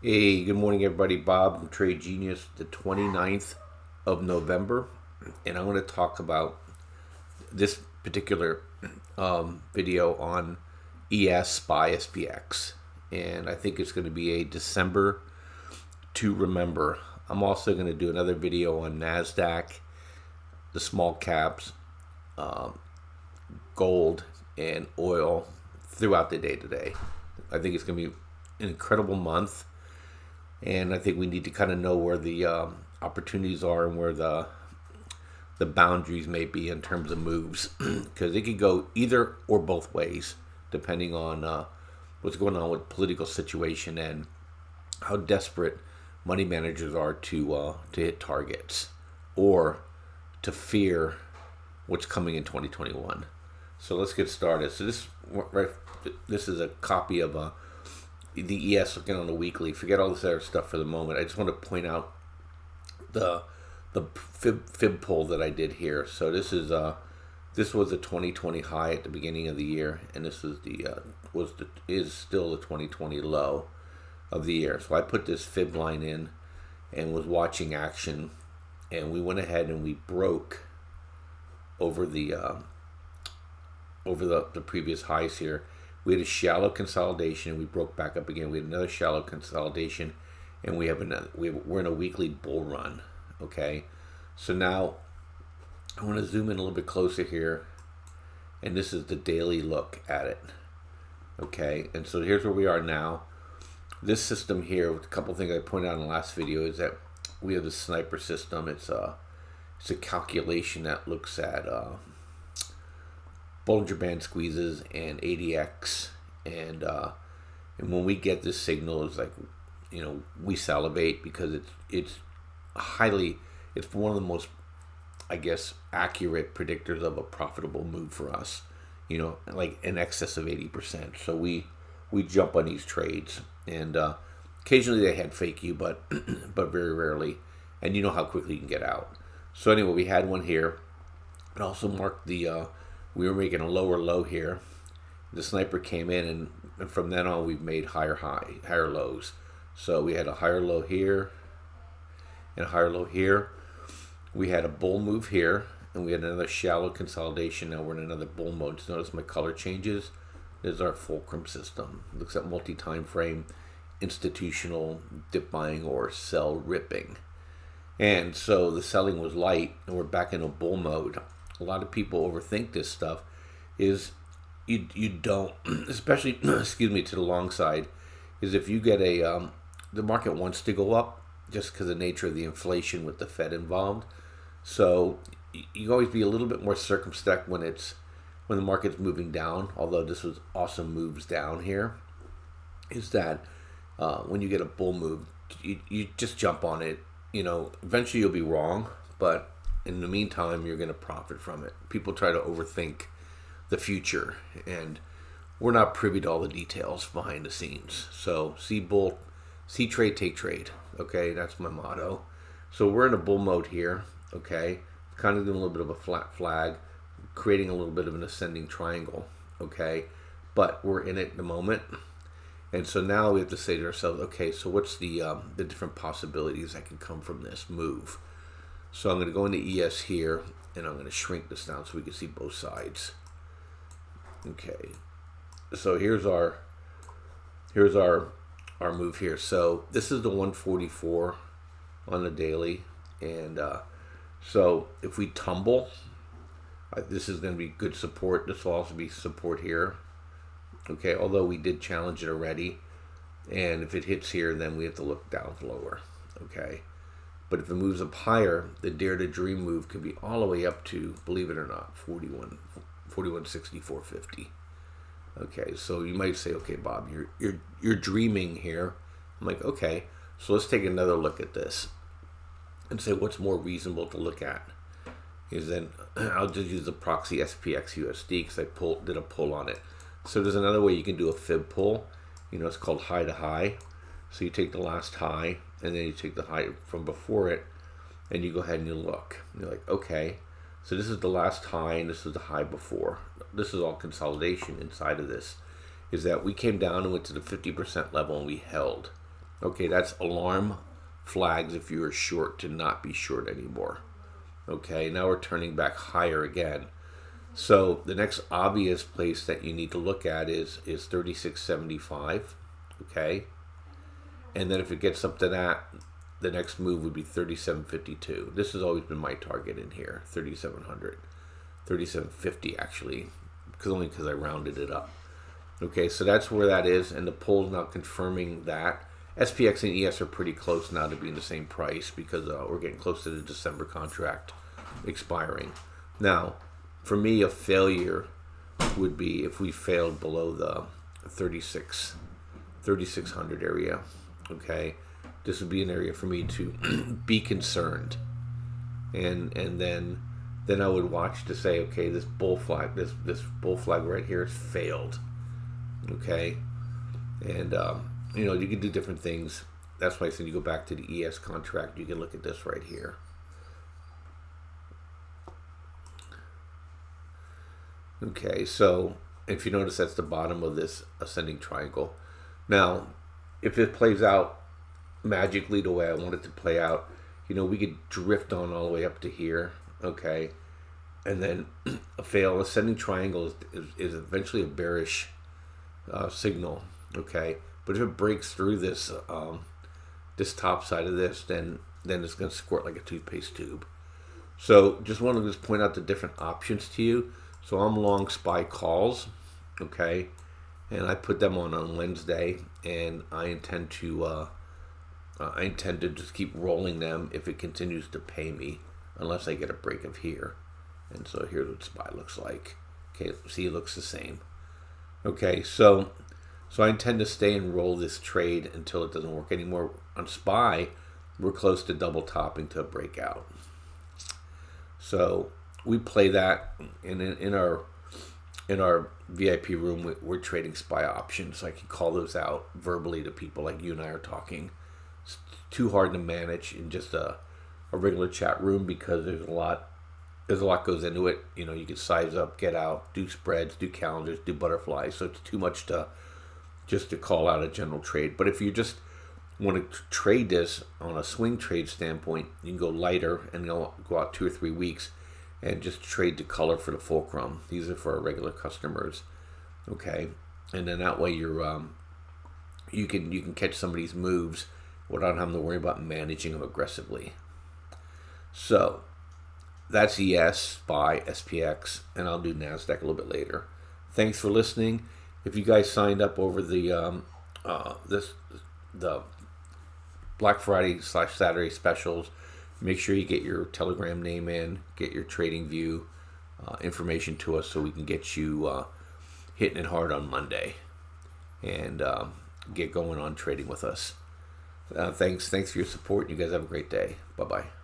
Hey, good morning, everybody. Bob from Trade Genius, the 29th of November. And I'm going to talk about this particular video on ES by SPX. And I think it's going to be a December to remember. I'm also going to do another video on NASDAQ, the small caps, gold, and oil throughout the day today. I think it's going to be an incredible month. And I think we need to kind of know where the opportunities are and where the boundaries may be in terms of moves, because it could go either or both ways, depending on what's going on with political situation and how desperate money managers are to hit targets or to fear what's coming in 2021. So let's get started. So this is a copy of the ES looking on the weekly. Forget all this other stuff for the moment. I just want to point out the fib pull that I did here. So this was a 2020 high at the beginning of the year, and this is is still the 2020 low of the year. So I put this fib line in and was watching action, and we went ahead and we broke over the previous highs here. We had a shallow consolidation, and we broke back up again. We had another shallow consolidation, and we're in a weekly bull run. Okay, so now I want to zoom in a little bit closer here, and this is the daily look at it. Okay, and so here's where we are now. This system here, with a couple things I pointed out in the last video, is that we have the sniper system. It's a calculation that looks at Bollinger Band squeezes and ADX, and when we get this signal, it's like, we salivate, because it's one of the most, I guess, accurate predictors of a profitable move for us. Like in excess of 80%. So we jump on these trades, and occasionally they had fake you, but but very rarely, and you know how quickly you can get out. So anyway, we had one here. It also marked we were making a lower low here. The sniper came in, and from then on we've made higher lows. So we had a higher low here and a higher low here. We had a bull move here, and we had another shallow consolidation. Now we're in another bull mode. So notice my color changes. There's our fulcrum system. It looks at multi-time frame, institutional dip buying, or sell ripping. And so the selling was light, and we're back in a bull mode. A lot of people overthink this stuff. Is you don't, especially excuse me, to the long side, is if you get the market wants to go up just because of the nature of the inflation with the Fed involved. So you always be a little bit more circumspect when the market's moving down. Although this was awesome moves down here, is that when you get a bull move, you just jump on it. Eventually you'll be wrong, but in the meantime, you're going to profit from it. People try to overthink the future, and we're not privy to all the details behind the scenes. So see trade, take trade. Okay, that's my motto. So we're in a bull mode here. Okay, kind of doing a little bit of a flat flag, creating a little bit of an ascending triangle. Okay, but we're in it at the moment. And so now we have to say to ourselves, okay, so what's the different possibilities that can come from this move? So I'm going to go into ES here, and I'm going to shrink this down so we can see both sides. Okay, so here's our move here. So this is the 144 on the daily, and so if we tumble, this is going to be good support. This will also be support here. Okay, although we did challenge it already, and if it hits here, then we have to look down lower. Okay. But if it moves up higher, the Dare to Dream move could be all the way up to, believe it or not, 41.6450. Okay, so you might say, okay, Bob, you're dreaming here. I'm like, okay, so let's take another look at this and say what's more reasonable to look at. Is then I'll just use the proxy SPX USD because I did a pull on it. So there's another way you can do a fib pull. It's called high to high. So you take the last high, and then you take the high from before it, and you go ahead and you look. And you're like, okay, so this is the last high, and this is the high before. This is all consolidation inside of this. Is that we came down and went to the 50% level, and we held. Okay, that's alarm flags if you are short to not be short anymore. Okay, now we're turning back higher again. So the next obvious place that you need to look at is 36.75. Okay, and then if it gets up to that, the next move would be 37.52. This has always been my target in here, 3700, 3750 actually, because I rounded it up. Okay, so that's where that is, and the poll's now confirming that. SPX and ES are pretty close now to being the same price because we're getting close to the December contract expiring. Now, for me, a failure would be if we failed below the 3600 area. Okay, this would be an area for me to be concerned, and then I would watch to say, okay, this bull flag right here has failed. Okay, and you can do different things. That's why I said you go back to the ES contract. You can look at this right here. Okay, so if you notice, that's the bottom of this ascending triangle. Now, if it plays out magically the way I want it to play out, we could drift on all the way up to here. Okay, and then a fail ascending triangle is eventually a bearish signal. Okay, but if it breaks through this this top side of this, then it's going to squirt like a toothpaste tube. So just want to just point out the different options to you. So I'm long SPY calls, okay, and I put them on Wednesday, and I intend to just keep rolling them if it continues to pay me, unless I get a break of here. And so here's what SPY looks like. Okay, see, it looks the same. Okay, so I intend to stay and roll this trade until it doesn't work anymore. On SPY, we're close to double topping to a breakout. So we play that in our VIP room. We're trading SPY options. I can call those out verbally to people like you and I are talking. It's too hard to manage in just a regular chat room because there's a lot goes into it. You can size up, get out, do spreads, do calendars, do butterflies. So it's too much to call out a general trade. But if you just want to trade this on a swing trade standpoint, you can go lighter and go out 2 or 3 weeks and just trade the color for the fulcrum. These are for our regular customers, okay? And then that way you can catch some of these moves without having to worry about managing them aggressively. So that's ES, SPY, SPX, and I'll do NASDAQ a little bit later. Thanks for listening. If you guys signed up over the Black Friday / Saturday specials, make sure you get your Telegram name in, get your trading view information to us so we can get you hitting it hard on Monday and get going on trading with us. Thanks for your support. You guys have a great day. Bye-bye.